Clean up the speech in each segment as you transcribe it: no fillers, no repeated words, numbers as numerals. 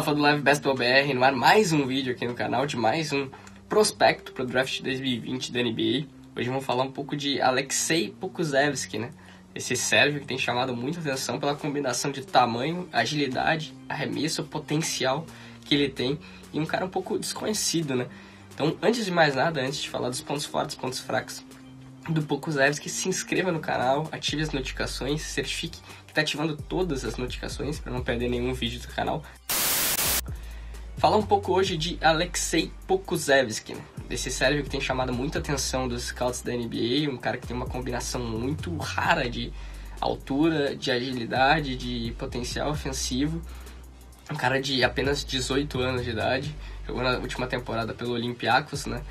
Fala, fã do Live Basketball BR, no ar mais um vídeo aqui no canal de mais um prospecto para o draft 2020 da NBA. Hoje vamos falar um pouco de Aleksej Pokusevski, né? Esse sérvio que tem chamado muita atenção pela combinação de tamanho, agilidade, arremesso, potencial que ele tem, e um cara um pouco desconhecido, né? Então, antes de mais nada, antes de falar dos pontos fortes e pontos fracos do Pokusevski, se inscreva no canal, ative as notificações, certifique que está ativando todas as notificações para não perder nenhum vídeo do canal. Falar um pouco hoje de Aleksej Pokusevski, né? Desse sérvio que tem chamado muita atenção dos scouts da NBA, um cara que tem uma combinação muito rara de altura, de agilidade, de potencial ofensivo, um cara de apenas 18 anos de idade, jogou na última temporada pelo Olympiacos, né?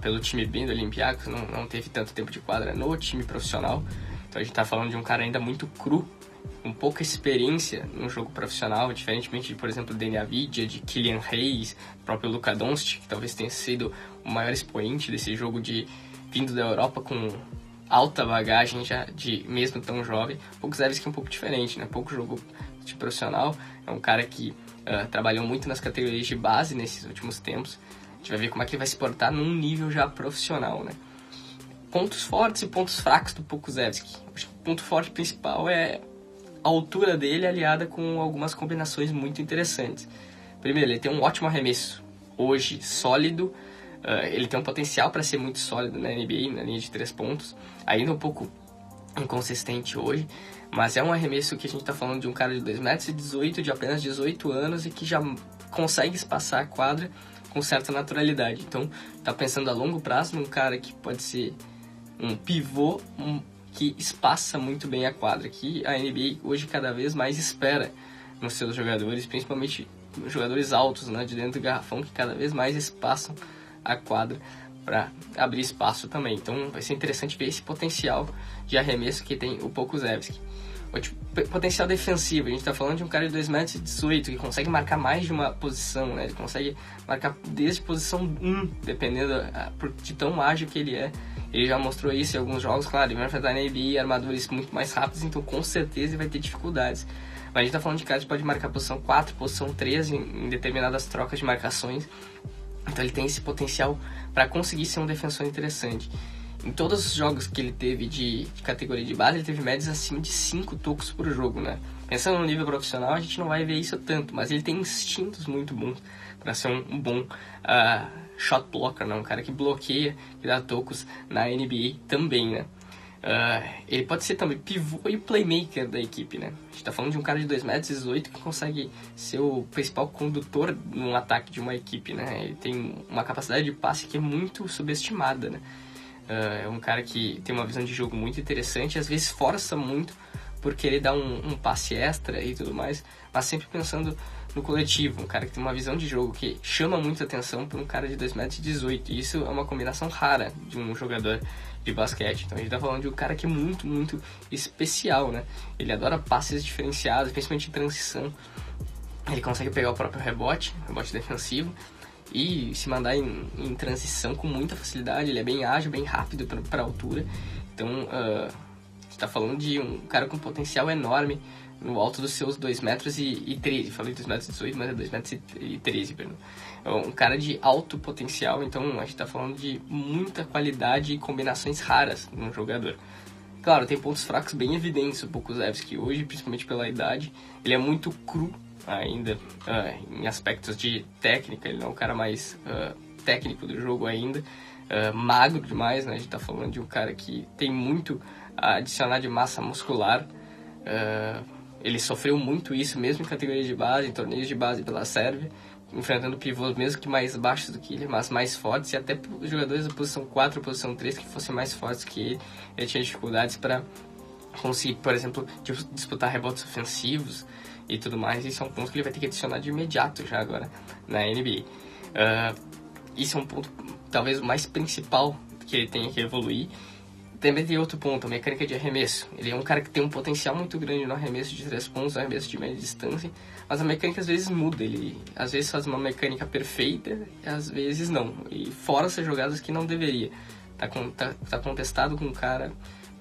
Pelo time B do Olympiacos, não teve tanto tempo de quadra no time profissional, então a gente está falando de um cara ainda muito cru, com pouca experiência no jogo profissional, diferentemente de, por exemplo, Deni Avdija, de Killian Hayes, próprio Luka Doncic, que talvez tenha sido o maior expoente desse jogo vindo da Europa com alta bagagem já de mesmo tão jovem. O Pokusevski é um pouco diferente, né? Pouco jogo de profissional, é um cara que trabalhou muito nas categorias de base nesses últimos tempos. A gente vai ver como é que ele vai se portar num nível já profissional, né? Pontos fortes e pontos fracos do Pokusevski. Acho que o ponto forte principal é a altura dele aliada com algumas combinações muito interessantes. Primeiro, ele tem um ótimo arremesso hoje, sólido. Ele tem um potencial para ser muito sólido na NBA, na linha de 3 pontos. Ainda um pouco inconsistente hoje, mas é um arremesso que a gente está falando de um cara de 2,18 m, de apenas 18 anos, e que já consegue espaçar a quadra com certa naturalidade. Então, está pensando a longo prazo num cara que pode ser um pivô, que espaça muito bem a quadra, que a NBA hoje cada vez mais espera nos seus jogadores, principalmente jogadores altos, né, de dentro do garrafão, que cada vez mais espaçam a quadra para abrir espaço também. Então vai ser interessante ver esse potencial de arremesso que tem o Pokusevski. O potencial defensivo, a gente está falando de um cara de 2,18 m que consegue marcar mais de uma posição, né? Ele consegue marcar desde posição 1, dependendo de tão ágil que ele é. Ele já mostrou isso em alguns jogos, claro, ele vai enfrentar na NBA armadores muito mais rápidos, então com certeza ele vai ter dificuldades. Mas a gente está falando de cara que pode marcar posição 4, posição 3 em determinadas trocas de marcações. Então ele tem esse potencial para conseguir ser um defensor interessante. Em todos os jogos que ele teve de categoria de base, ele teve médias acima de 5 tocos por jogo, né? Pensando no nível profissional, a gente não vai ver isso tanto, mas ele tem instintos muito bons para ser um bom shot blocker, né? Um cara que bloqueia e dá tocos na NBA também, né? Ele pode ser também pivô e playmaker da equipe, né? A gente está falando de um cara de 2,18 m que consegue ser o principal condutor num ataque de uma equipe, né? Ele tem uma capacidade de passe que é muito subestimada, né? É um cara que tem uma visão de jogo muito interessante, às vezes força muito por querer dar um passe extra e tudo mais, mas sempre pensando no coletivo. Um cara que tem uma visão de jogo que chama muita atenção por um cara de 2,18 m, e isso é uma combinação rara de um jogador de basquete. Então a gente tá falando de um cara que é muito, muito especial, né? Ele adora passes diferenciados, principalmente em transição. Ele consegue pegar o próprio rebote defensivo, e se mandar em transição com muita facilidade. Ele é bem ágil, bem rápido para a altura. Então, a gente está falando de um cara com potencial enorme no alto dos seus 2,13 m. Falei 2,18 m, mas é 2,13 m. É um cara de alto potencial, então a gente está falando de muita qualidade e combinações raras no jogador. Claro, tem pontos fracos bem evidentes o Pokusevski hoje, principalmente pela idade. Ele é muito cru ainda em aspectos de técnica, ele não é um cara mais técnico do jogo ainda, magro demais, né? A gente tá falando de um cara que tem muito a adicionar de massa muscular. Ele sofreu muito isso mesmo em categoria de base, em torneios de base pela Sérvia, enfrentando pivôs mesmo que mais baixos do que ele, mas mais fortes, e até jogadores da posição 4 ou posição 3 que fossem mais fortes que ele tinha dificuldades para conseguir, por exemplo, disputar rebotes ofensivos e tudo mais. Isso é um ponto que ele vai ter que adicionar de imediato já agora na NBA. Isso é um ponto talvez o mais principal que ele tem que evoluir. Também tem outro ponto, a mecânica de arremesso. Ele é um cara que tem um potencial muito grande no arremesso de 3 pontos, no arremesso de média distância, mas a mecânica às vezes muda. Ele às vezes faz uma mecânica perfeita, às vezes não, e força jogadas que não deveria. Tá contestado com um cara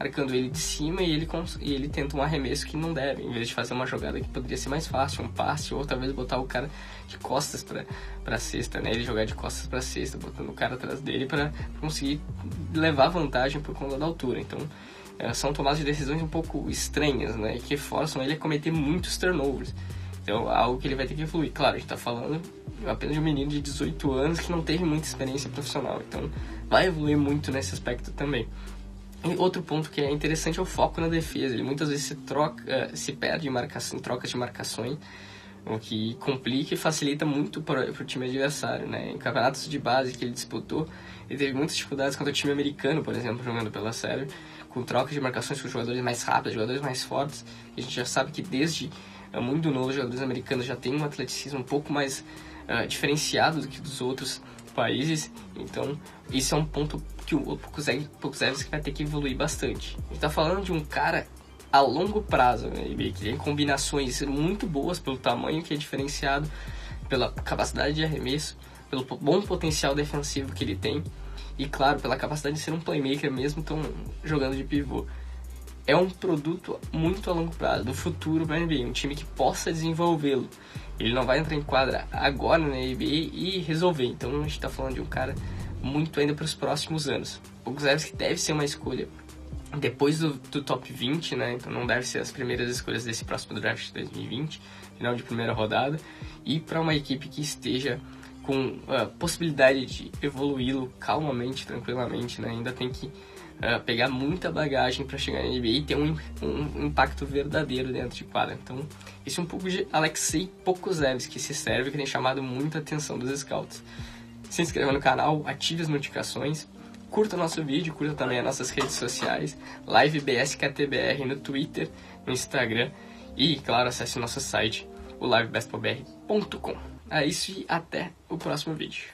marcando ele de cima e ele tenta um arremesso que não deve, em vez de fazer uma jogada que poderia ser mais fácil, um passe, ou talvez botar o cara de costas pra cesta, né? Ele jogar de costas pra cesta, botando o cara atrás dele para conseguir levar vantagem por conta da altura. Então, são tomadas de decisões um pouco estranhas, né? Que forçam ele a cometer muitos turnovers. Então, algo que ele vai ter que evoluir. Claro, a gente tá falando apenas de um menino de 18 anos que não teve muita experiência profissional. Então, vai evoluir muito nesse aspecto também. E outro ponto que é interessante é o foco na defesa. Ele muitas vezes se perde em trocas de marcações, o que complica e facilita muito para o time adversário, né? Em campeonatos de base que ele disputou, ele teve muitas dificuldades contra o time americano, por exemplo, jogando pela Sérvia, com trocas de marcações com jogadores mais rápidos, jogadores mais fortes. E a gente já sabe que desde muito novo, os jogadores americanos já têm um atleticismo um pouco mais diferenciado do que dos outros países. Então, isso é um ponto que o Pokusevski vai ter que evoluir bastante. A gente está falando de um cara a longo prazo, né, que tem combinações muito boas pelo tamanho que é diferenciado, pela capacidade de arremesso, pelo bom potencial defensivo que ele tem e, claro, pela capacidade de ser um playmaker mesmo jogando de pivô. É um produto muito a longo prazo, do futuro para a NBA, um time que possa desenvolvê-lo. Ele não vai entrar em quadra agora na NBA e resolver, então a gente está falando de um cara muito ainda para os próximos anos. O Pokusevski deve ser uma escolha depois do top 20, né? Então não deve ser as primeiras escolhas desse próximo draft de 2020, final de primeira rodada, e para uma equipe que esteja com a possibilidade de evoluí-lo calmamente, tranquilamente, né? Ainda tem que pegar muita bagagem para chegar na NBA e ter um impacto verdadeiro dentro de quadra. Então, isso é um pouco de Aleksej Pokusevski, esse serve que tem chamado muita atenção dos scouts. Se inscreva no canal, ative as notificações, curta o nosso vídeo, curta também as nossas redes sociais, LiveBSKTBR no Twitter, no Instagram e, claro, acesse o nosso site, o livebasketballbr.com. É isso e até o próximo vídeo.